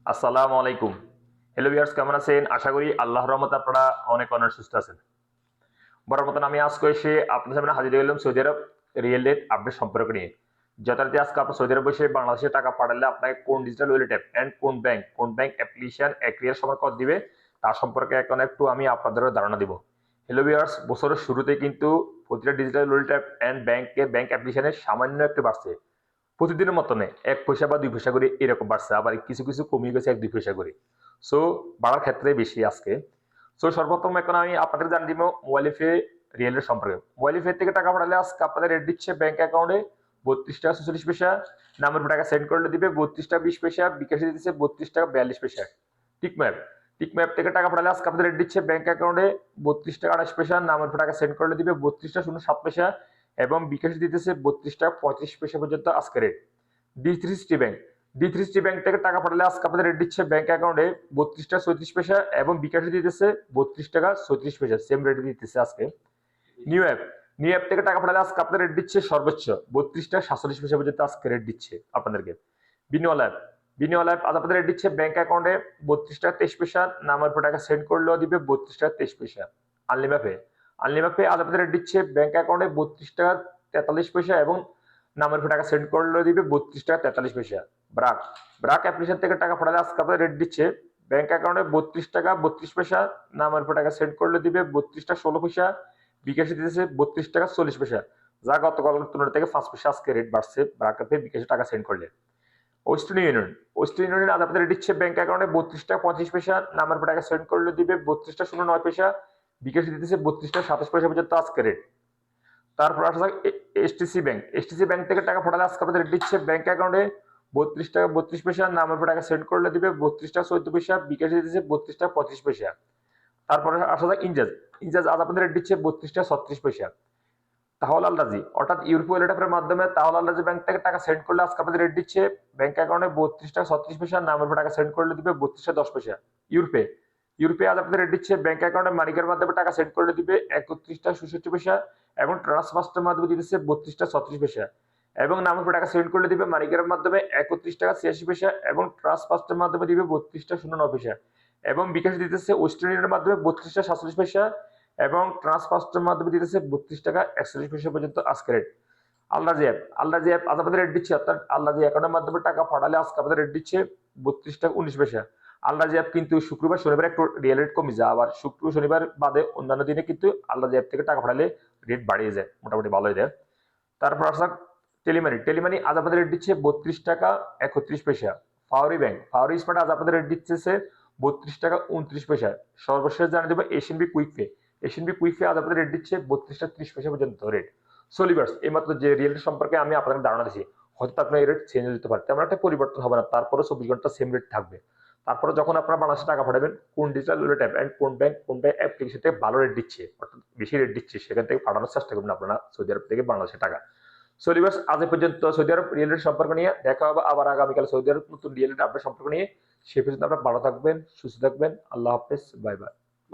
আসসালামু আলাইকুম। Hello viewers, কেমন আছেন? আশা করি আল্লাহর রহমতে আপনারা অনেক সুস্থ আছেন। বরাবর মতন আমি আজকে এসে আপনাদের সামনে হাজির হলাম সৌদি আরব রিয়েল রেট আপডেট সম্পর্ক নিয়ে। যথারীতি আজকে আপনার সৌদি আরব বসে বাংলাদেশে টাকা পাঠালে আপনাকে কোন ডিজিটাল ওয়ালেট অ্যাপ এন্ড কোন ব্যাংক অ্যাপ্লিকেশন এক্রিয়ার সময় কত দিবে তার সম্পর্কে এখন একটু আমি আপনাদেরও ধারণা দিব। হ্যালো ভিউয়ার্স, বছরের শুরুতে কিন্তু প্রতিটা digital wallet app and bank অ্যাপ্লিকেশনের সামান্য একটু বাড়ছে। প্রতিদিনের মতনে ১ পয়সা বা ২ পয়সা করে এরকম বাড়ছে। আবার কিছু কমিয়ে গেছে ১-২ পয়সা করে। সো বাড়ার ক্ষেত্রে বেশি আজকে। সো সর্বপ্রথম এখন আমি আপনাদের জানিয়ে দিব মোবাইল রিয়েলের সম্পর্কে। মোবাইল থেকে টাকা পাঠালে আজকে আপনাদের রেট দিচ্ছে ব্যাংক অ্যাকাউন্টে ৩২ টাকা ৪৬ পয়সা, নামের উপর টাকা সেন্ড করলে দিবে ৩২ টাকা ২০ পয়সা, বিকাশে দিতেছে ৩২ টাকা ৪২ পয়সা। টিকম্যাপ থেকে টাকা পাঠালে আজকে আপনাদের রেট দিচ্ছে ব্যাংক অ্যাকাউন্টে ৩২ টাকা ২৮ পয়সা, নামের উপর টাকা সেন্ড করলে দিবে ৩২ টাকা ০৭ পয়সা এবং বিকাশে দিতেছে ৩২ টাকা ৩৫ পয়সা পর্যন্ত আজকে রেট। ডি3সিটি ব্যাংক থেকে টাকা পাঠালে আজকে আপনাদের রেট দিচ্ছে ব্যাংক অ্যাকাউন্টে ৩২ টাকা ৩৬ পয়সা এবং বিকাশে দিতেছে ৩২ টাকা ৩৬ পয়সা, সেম রেটে দিতেছে আজকে। নিউ অ্যাপ নিউ অ্যাপ থেকে টাকা পাঠালে আজকে আপনাদের রেট দিচ্ছে সর্বোচ্চ ৩২ টাকা ৪৭ পয়সা পর্যন্ত আজকে রেট দিচ্ছে আপনাদেরকে। বিনিওয়াল অ্যাপ আজ আপনাদের রেট দিচ্ছে ব্যাংক অ্যাকাউন্টে ৩২ টাকা ২৩ পয়সা, নামের উপর টাকা সেন্ড করলেও দিবে ৩২ টাকা ২৩ পয়সা। আনলিমাপে আজ আপনাদের রেট দিচ্ছে ব্যাংক অ্যাকাউন্টে ৩২ টাকা ৪৩ পয়সা এবং নামের উপর টাকা সেন্ড করলেও দিবে ৩২ টাকা ৪৩ পয়সা। ব্রাক ব্রাক অ্যাপ্লিকেশন থেকে টাকা পাঠালে আজকে আপনাদের রেট দিচ্ছে ব্যাংক অ্যাকাউন্টে ৩২ টাকা ৩২ পয়সা, নামের উপর টাকা সেন্ড করলে দিবে ৩২ টাকা ১৬ পয়সা, বিকাশে দিতেছে ৩২ টাকা ৪০ পয়সা। যা গতকালের তুলনা থেকে ৫ পয়সা আজকে রেট বাড়ছে ব্রাক অ্যাপে বিকাশে টাকা সেন্ড করলে। ওয়েস্টার্ন ইউনিয়ন আজ আপনাদের রেট দিচ্ছে ব্যাংক অ্যাকাউন্টে ৩২ টাকা ৩৫ পয়সা, নামের উপর টাকা সেন্ড করলে দিবে ৩২ টাকা ০৯ পয়সা, বিকাশে দিতেছে ৩২ টাকা ২৭ পয়সা পর্যন্ত আজকে রেট। তারপর আসা যাক এসটিসি ব্যাংক থেকে টাকা পাঠালে আজকে আপনাদের রেট দিচ্ছে ব্যাংক অ্যাকাউন্টে ৩২ টাকা ৩২ পয়সা, নামের উপর টাকা সেন্ড করলে দিবে ৩২ টাকা ১৪ পয়সা, বিকাশে দিতেছে ৩২ টাকা ৩৫ পয়সা। তারপরে আসা যাক ইনজাজ আজ আপনাদের রেট দিচ্ছে ৩২ টাকা ৩৬ পয়সা। তাহলে আলরাজি অর্থাৎ ইউরোপ ওয়ালেট অ্যাপের মাধ্যমে তাহলে আলরাজি ব্যাংক থেকে টাকা সেন্ড করলে আজকে আপনাদের রেট দিচ্ছে ব্যাংক অ্যাকাউন্টে ৩২ টাকা ৩৬ পয়সা, নামের উপর টাকা সেন্ড করলে দিবে ৩২ টাকা ১০ পয়সা। ইউরোপে ইউরোপে আজ আপনাদের রেট দিচ্ছে ব্যাংক অ্যাকাউন্টে মানিকের মাধ্যমে টাকা সেন্ড করলে দিবে ৩১ টাকা ৬৬ পয়সা এবং ট্রান্সফার্স্টের মাধ্যমে দিতেছে ৩২ টাকা ৩৬ পয়সা এবং নামের উপর টাকা সেন্ড করলে দিবে মানিকের মাধ্যমে ৩১ টাকা ৮৬ পয়সা এবং ট্রান্সফার্স্টের মাধ্যমে দিবে ৩২ টাকা ০৯ পয়সা এবং বিকাশ দিতেছে ওয়েস্টার্ন ইউনিয়নের মাধ্যমে ৩২ টাকা ৪৭ পয়সা এবং ট্রান্সফার্স্টের মাধ্যমে দিতেছে ৩২ টাকা ৪১ পয়সা পর্যন্ত আজকে রেট। আলরাজি অ্যাপ আজ আপনাদের রেট দিচ্ছে অর্থাৎ আলরাজি অ্যাকাউন্টের মাধ্যমে টাকা পাঠালে আজকে আপনাদের রেট দিচ্ছে ৩২ টাকা ১৯ পয়সা। আলরাজি অ্যাপ কিন্তু শুক্রবার শনিবার একটু রিয়েল রেট কমে যায়, আবার শুক্র শনিবার বাদে অন্যান্য দিনে কিন্তু আলরাজি অ্যাপ থেকে টাকা পাঠালে রেট বাড়িয়ে যায়, মোটামুটি ভালো হয়ে যায়। তারপর আসা টেলিমানি আজ আপনাদের রেট দিচ্ছে ৩২ টাকা ৩১ পয়সা। ফাওয়ারি স্মার্ট আজ আপনাদের রেট দিচ্ছে ৩২ টাকা ২৯ পয়সা। সর্বশেষ জানিয়ে দেবো এশিয়ান বি কুইক পে আজ আপনাদের রেট দিচ্ছে ৩২ টাকা ৩০ পয়সা পর্যন্ত রেট। সোলিভার্স এইমাত্র যে রিয়েল সম্পর্কে আমি আপনাদের ধারণা দিচ্ছি, হয়তো আপনার এই রেট চেঞ্জ হতে পারে, তেমন একটা পরিবর্তন হবে না, তারপরে ২৪ ঘন্টা সেম রেট থাকবে। তারপরে যখন আপনারা বাংলাদেশে টাকা পাঠাবেন কোন ডিজিটাল ওয়ালেট অ্যাপ এন্ড কোন ব্যাংক অ্যাপ্লিকেশন থেকে ভালো রেট দিচ্ছে অর্থাৎ বেশি রেট দিচ্ছে সেখান থেকে পাঠানোর চেষ্টা করবেন আপনারা সৌদি আরব থেকে বাংলাদেশে টাকা। সোলিভার্স আজ এ পর্যন্ত সৌদি আরব রিয়েল রেট সম্পর্ক নিয়ে দেখা হবে আবার আগামীকাল সৌদি আরব নতুন রিয়েল রেট আপডেট সম্পর্ক নিয়ে। সে পর্যন্ত আপনারা ভালো থাকবেন, সুস্থ থাকবেন। আল্লাহ হাফেজ, বাই বাই।